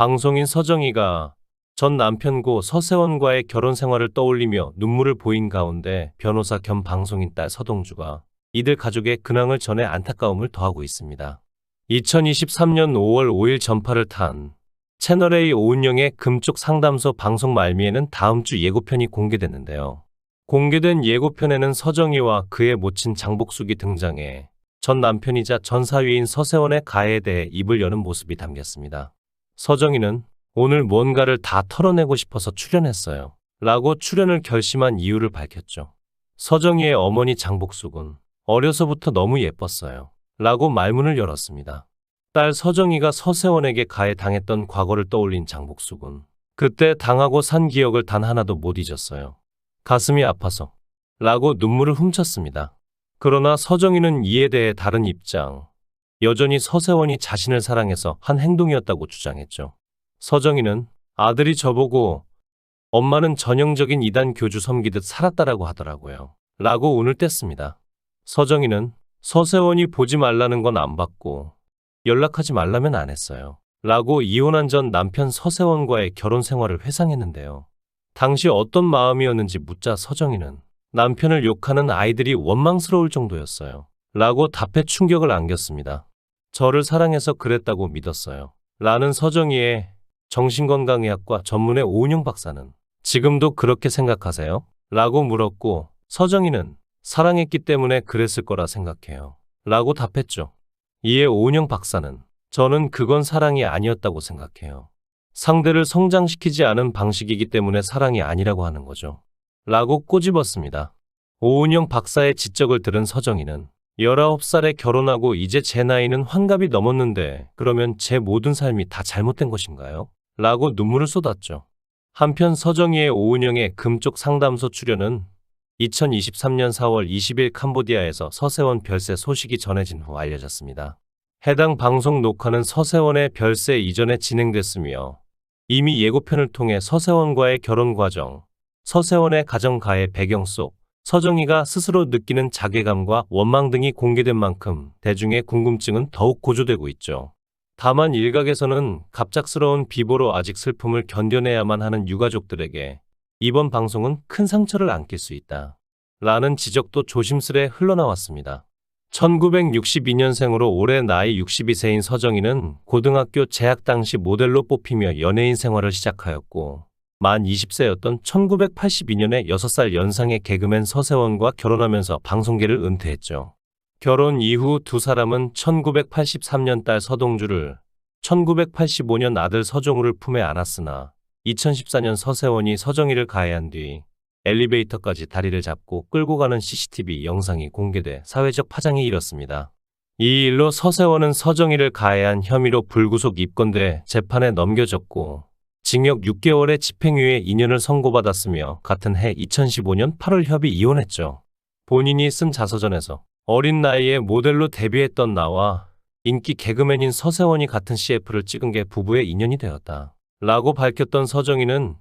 방송인 서정희가 전 남편고 서세원과의 결혼 생활을 떠올리며 눈물을 보인 가운데 변호사 겸 방송인 딸 서동주가 이들 가족의 근황을 전해 안타까움을 더하고 있습니다. 2023년 5월 5일 전파를 탄 채널A 오은영의 금쪽 상담소 방송 말미에는 다음 주 예고편이 공개됐는데요. 공개된 예고편에는 서정희와 그의 모친 장복숙이 등장해 전 남편이자 전 사위인 서세원의 가해에 대해 입을 여는 모습이 담겼습니다. 서정희는 오늘 뭔가를 다 털어내고 싶어서 출연했어요. 라고 출연을 결심한 이유를 밝혔죠. 서정희의 어머니 장복숙은 어려서부터 너무 예뻤어요. 라고 말문을 열었습니다. 딸 서정희가 서세원에게 가해당했던 과거를 떠올린 장복숙은 그때 당하고 산 기억을 단 하나도 못 잊었어요. 가슴이 아파서 라고 눈물을 훔쳤습니다. 그러나 서정희는 이에 대해 다른 입장, 여전히 서세원이 자신을 사랑해서 한 행동이었다고 주장했죠. 서정희는 아들이 저보고 엄마는 전형적인 이단 교주 섬기듯 살았다라고 하더라고요. 라고 운을 뗐습니다. 서정희는 서세원이 보지 말라는 건 안 봤고 연락하지 말라면 안 했어요. 라고 이혼한 전 남편 서세원과의 결혼 생활을 회상했는데요. 당시 어떤 마음이었는지 묻자 서정희는 남편을 욕하는 아이들이 원망스러울 정도였어요. 라고 답해 충격을 안겼습니다. 저를 사랑해서 그랬다고 믿었어요. 라는 서정희의 정신건강의학과 전문의 오은영 박사는 지금도 그렇게 생각하세요? 라고 물었고 서정희는 사랑했기 때문에 그랬을 거라 생각해요. 라고 답했죠. 이에 오은영 박사는 저는 그건 사랑이 아니었다고 생각해요. 상대를 성장시키지 않은 방식이기 때문에 사랑이 아니라고 하는 거죠. 라고 꼬집었습니다. 오은영 박사의 지적을 들은 서정희는 19살에 결혼하고 이제 제 나이는 환갑이 넘었는데 그러면 제 모든 삶이 다 잘못된 것인가요? 라고 눈물을 쏟았죠. 한편 서정희의 오은영의 금쪽 상담소 출연은 2023년 4월 20일 캄보디아에서 서세원 별세 소식이 전해진 후 알려졌습니다. 해당 방송 녹화는 서세원의 별세 이전에 진행됐으며 이미 예고편을 통해 서세원과의 결혼 과정, 서세원의 가정 가해 배경 속 서정희가 스스로 느끼는 자괴감과 원망 등이 공개된 만큼 대중의 궁금증은 더욱 고조되고 있죠. 다만 일각에서는 갑작스러운 비보로 아직 슬픔을 견뎌내야만 하는 유가족들에게 이번 방송은 큰 상처를 안길 수 있다. 라는 지적도 조심스레 흘러나왔습니다. 1962년생으로 올해 나이 62세인 서정희는 고등학교 재학 당시 모델로 뽑히며 연예인 생활을 시작하였고 만 20세였던 1982년에 6살 연상의 개그맨 서세원과 결혼하면서 방송계를 은퇴했죠. 결혼 이후 두 사람은 1983년 딸 서동주를 1985년 아들 서종우를 품에 안았으나 2014년 서세원이 서정희를 가해한 뒤 엘리베이터까지 다리를 잡고 끌고 가는 CCTV 영상이 공개돼 사회적 파장이 일었습니다. 이 일로 서세원은 서정희를 가해한 혐의로 불구속 입건돼 재판에 넘겨졌고 징역 6개월의 집행유예 2년을 선고받았으며 같은 해 2015년 8월 협의 이혼했죠. 본인이 쓴 자서전에서 어린 나이에 모델로 데뷔했던 나와 인기 개그맨인 서세원이 같은 CF를 찍은 게 부부의 인연이 되었다. 라고 밝혔던 서정희는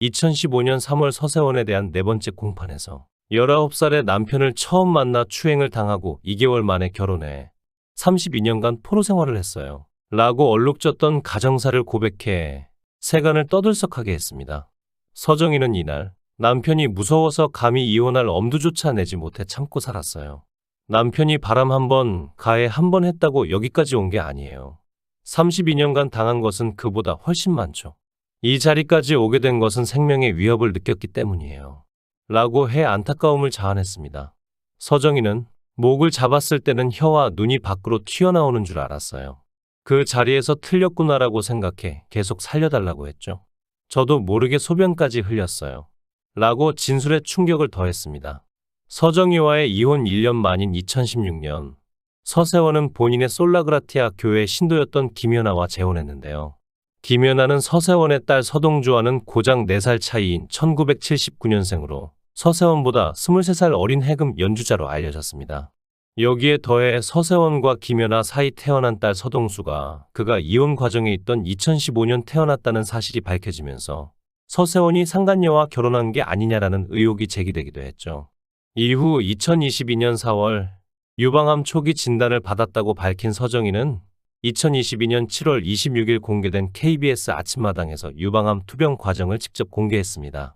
2015년 3월 서세원에 대한 네 번째 공판에서 19살의 남편을 처음 만나 추행을 당하고 2개월 만에 결혼해 32년간 포로 생활을 했어요. 라고 얼룩졌던 가정사를 고백해 세간을 떠들썩하게 했습니다. 서정희는 이날 남편이 무서워서 감히 이혼할 엄두조차 내지 못해 참고 살았어요. 남편이 바람 한 번, 가해 한 번 했다고 여기까지 온 게 아니에요. 32년간 당한 것은 그보다 훨씬 많죠. 이 자리까지 오게 된 것은 생명의 위협을 느꼈기 때문이에요. 라고 해 안타까움을 자아냈습니다. 서정희는 목을 잡았을 때는 혀와 눈이 밖으로 튀어나오는 줄 알았어요. 그 자리에서 틀렸구나라고 생각해 계속 살려달라고 했죠. 저도 모르게 소변까지 흘렸어요. 라고 진술에 충격을 더했습니다. 서정희와의 이혼 1년 만인 2016년 서세원은 본인의 솔라그라티아 교회 신도였던 김연아와 재혼했는데요. 김연아는 서세원의 딸 서동주와는 고작 4살 차이인 1979년생으로 서세원보다 23살 어린 해금 연주자로 알려졌습니다. 여기에 더해 서세원과 김연아 사이 태어난 딸 서동수가 그가 이혼 과정에 있던 2015년 태어났다는 사실이 밝혀지면서 서세원이 상간녀와 결혼한 게 아니냐라는 의혹이 제기되기도 했죠. 이후 2022년 4월 유방암 초기 진단을 받았다고 밝힌 서정희는 2022년 7월 26일 공개된 KBS 아침마당에서 유방암 투병 과정을 직접 공개했습니다.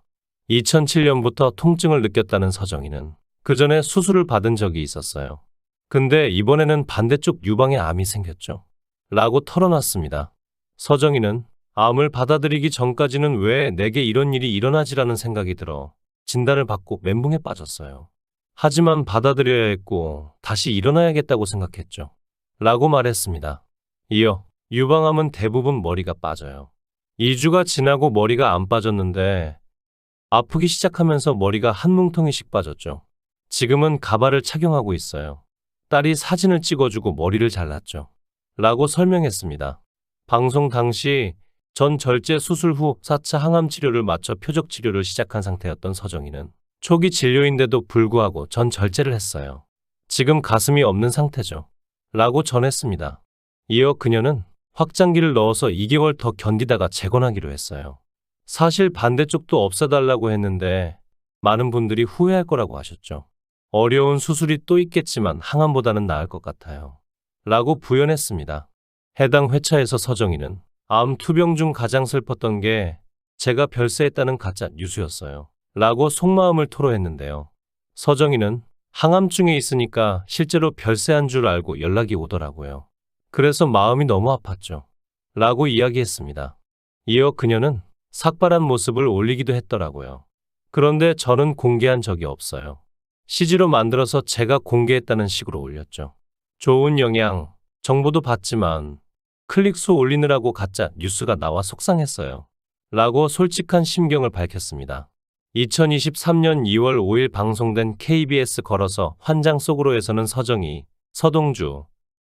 2007년부터 통증을 느꼈다는 서정희는 그 전에 수술을 받은 적이 있었어요. 근데 이번에는 반대쪽 유방에 암이 생겼죠. 라고 털어놨습니다. 서정희는 암을 받아들이기 전까지는 왜 내게 이런 일이 일어나지라는 생각이 들어 진단을 받고 멘붕에 빠졌어요. 하지만 받아들여야 했고 다시 일어나야겠다고 생각했죠. 라고 말했습니다. 이어 유방암은 대부분 머리가 빠져요. 2주가 지나고 머리가 안 빠졌는데 아프기 시작하면서 머리가 한 뭉텅이씩 빠졌죠. 지금은 가발을 착용하고 있어요. 딸이 사진을 찍어주고 머리를 잘랐죠. 라고 설명했습니다. 방송 당시 전 절제 수술 후 4차 항암 치료를 마쳐 표적 치료를 시작한 상태였던 서정희는 초기 진료인데도 불구하고 전 절제를 했어요. 지금 가슴이 없는 상태죠. 라고 전했습니다. 이어 그녀는 확장기를 넣어서 2개월 더 견디다가 재건하기로 했어요. 사실 반대쪽도 없애달라고 했는데 많은 분들이 후회할 거라고 하셨죠. 어려운 수술이 또 있겠지만 항암보다는 나을 것 같아요. 라고 부연했습니다. 해당 회차에서 서정희는 암 투병 중 가장 슬펐던 게 제가 별세했다는 가짜 뉴스였어요. 라고 속마음을 토로했는데요. 서정희는 항암증에 있으니까 실제로 별세한 줄 알고 연락이 오더라고요. 그래서 마음이 너무 아팠죠. 라고 이야기했습니다. 이어 그녀는 삭발한 모습을 올리기도 했더라고요. 그런데 저는 공개한 적이 없어요. CG로 만들어서 제가 공개했다는 식으로 올렸죠. 좋은 영향, 정보도 받지만 클릭수 올리느라고 가짜 뉴스가 나와 속상했어요. 라고 솔직한 심경을 밝혔습니다. 2023년 2월 5일 방송된 KBS 걸어서 환장 속으로에서는 서정희, 서동주,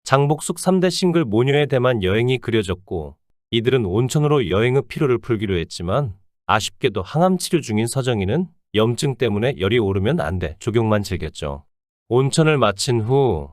장복숙 3대 싱글 모녀의 대만 여행이 그려졌고 이들은 온천으로 여행의 피로를 풀기로 했지만 아쉽게도 항암 치료 중인 서정희는 염증 때문에 열이 오르면 안 돼 조경만 즐겼죠. 온천을 마친 후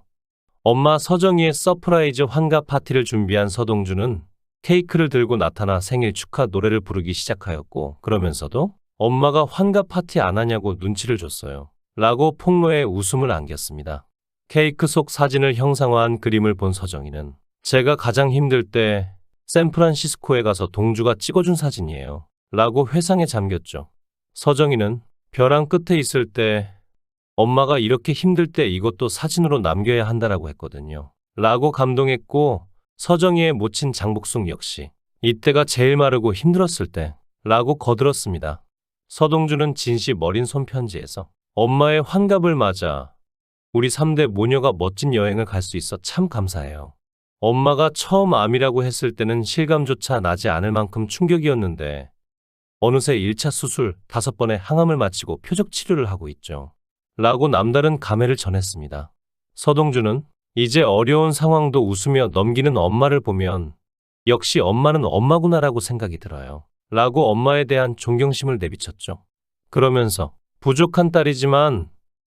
엄마 서정희의 서프라이즈 환갑 파티를 준비한 서동주는 케이크를 들고 나타나 생일 축하 노래를 부르기 시작하였고 그러면서도 엄마가 환갑 파티 안 하냐고 눈치를 줬어요. 라고 폭로에 웃음을 안겼습니다. 케이크 속 사진을 형상화한 그림을 본 서정희는 제가 가장 힘들 때 샌프란시스코에 가서 동주가 찍어준 사진이에요. 라고 회상에 잠겼죠. 서정희는 벼랑 끝에 있을 때 엄마가 이렇게 힘들 때 이것도 사진으로 남겨야 한다라고 했거든요. 라고 감동했고 서정희의 모친 장복숙 역시 이때가 제일 마르고 힘들었을 때 라고 거들었습니다. 서동주는 진씨 머린 손편지에서 엄마의 환갑을 맞아 우리 3대 모녀가 멋진 여행을 갈 수 있어 참 감사해요. 엄마가 처음 암이라고 했을 때는 실감조차 나지 않을 만큼 충격이었는데 어느새 1차 수술 5번의 항암을 마치고 표적 치료를 하고 있죠. 라고 남다른 감회를 전했습니다. 서동주는 이제 어려운 상황도 웃으며 넘기는 엄마를 보면 역시 엄마는 엄마구나라고 생각이 들어요. 라고 엄마에 대한 존경심을 내비쳤죠. 그러면서 부족한 딸이지만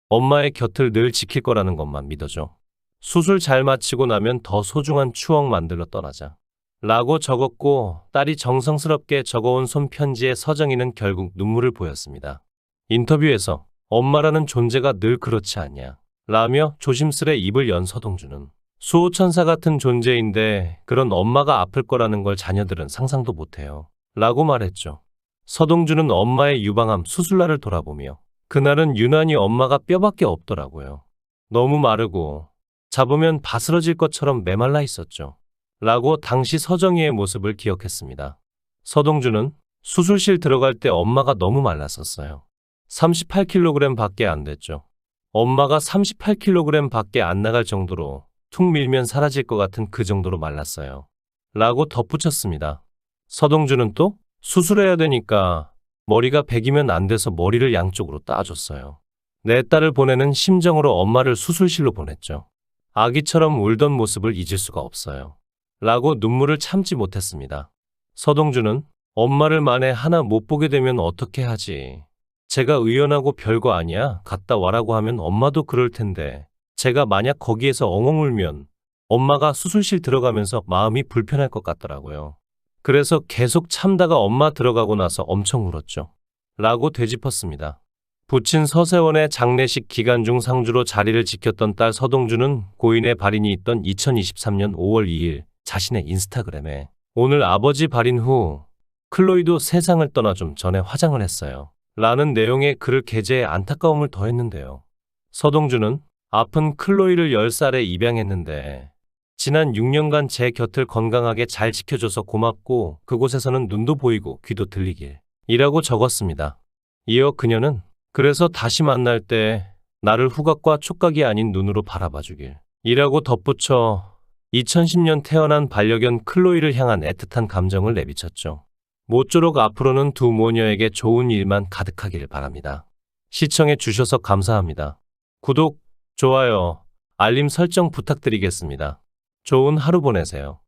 엄마의 곁을 늘 지킬 거라는 것만 믿어줘. 수술 잘 마치고 나면 더 소중한 추억 만들러 떠나자. 라고 적었고 딸이 정성스럽게 적어온 손편지에 서정희는 결국 눈물을 보였습니다. 인터뷰에서 엄마라는 존재가 늘 그렇지 않냐 라며 조심스레 입을 연 서동주는 수호천사 같은 존재인데 그런 엄마가 아플 거라는 걸 자녀들은 상상도 못해요. 라고 말했죠. 서동주는 엄마의 유방암 수술날을 돌아보며 그날은 유난히 엄마가 뼈밖에 없더라고요. 너무 마르고 잡으면 바스러질 것처럼 메말라 있었죠. 라고 당시 서정희의 모습을 기억했습니다. 서동주는 수술실 들어갈 때 엄마가 너무 말랐었어요. 38kg 밖에 안 됐죠. 엄마가 38kg 밖에 안 나갈 정도로 툭 밀면 사라질 것 같은 그 정도로 말랐어요. 라고 덧붙였습니다. 서동주는 또 수술해야 되니까 머리가 100이면 안 돼서 머리를 양쪽으로 따줬어요. 내 딸을 보내는 심정으로 엄마를 수술실로 보냈죠. 아기처럼 울던 모습을 잊을 수가 없어요. 라고 눈물을 참지 못했습니다. 서동주는 엄마를 만에 하나 못 보게 되면 어떻게 하지? 제가 의연하고 별거 아니야. 갔다 와라고 하면 엄마도 그럴 텐데 제가 만약 거기에서 엉엉 울면 엄마가 수술실 들어가면서 마음이 불편할 것 같더라고요. 그래서 계속 참다가 엄마 들어가고 나서 엄청 울었죠. 라고 되짚었습니다. 부친 서세원의 장례식 기간 중 상주로 자리를 지켰던 딸 서동주는 고인의 발인이 있던 2023년 5월 2일 자신의 인스타그램에 오늘 아버지 발인 후 클로이도 세상을 떠나 좀 전에 화장을 했어요. 라는 내용의 글을 게재해 안타까움을 더했는데요. 서동주는 아픈 클로이를 10살에 입양했는데 지난 6년간 제 곁을 건강하게 잘 지켜줘서 고맙고 그곳에서는 눈도 보이고 귀도 들리길 이라고 적었습니다. 이어 그녀는 그래서 다시 만날 때 나를 후각과 촉각이 아닌 눈으로 바라봐주길 이라고 덧붙여 2010년 태어난 반려견 클로이를 향한 애틋한 감정을 내비쳤죠. 모쪼록 앞으로는 두 모녀에게 좋은 일만 가득하기를 바랍니다. 시청해 주셔서 감사합니다. 구독, 좋아요, 알림 설정 부탁드리겠습니다. 좋은 하루 보내세요.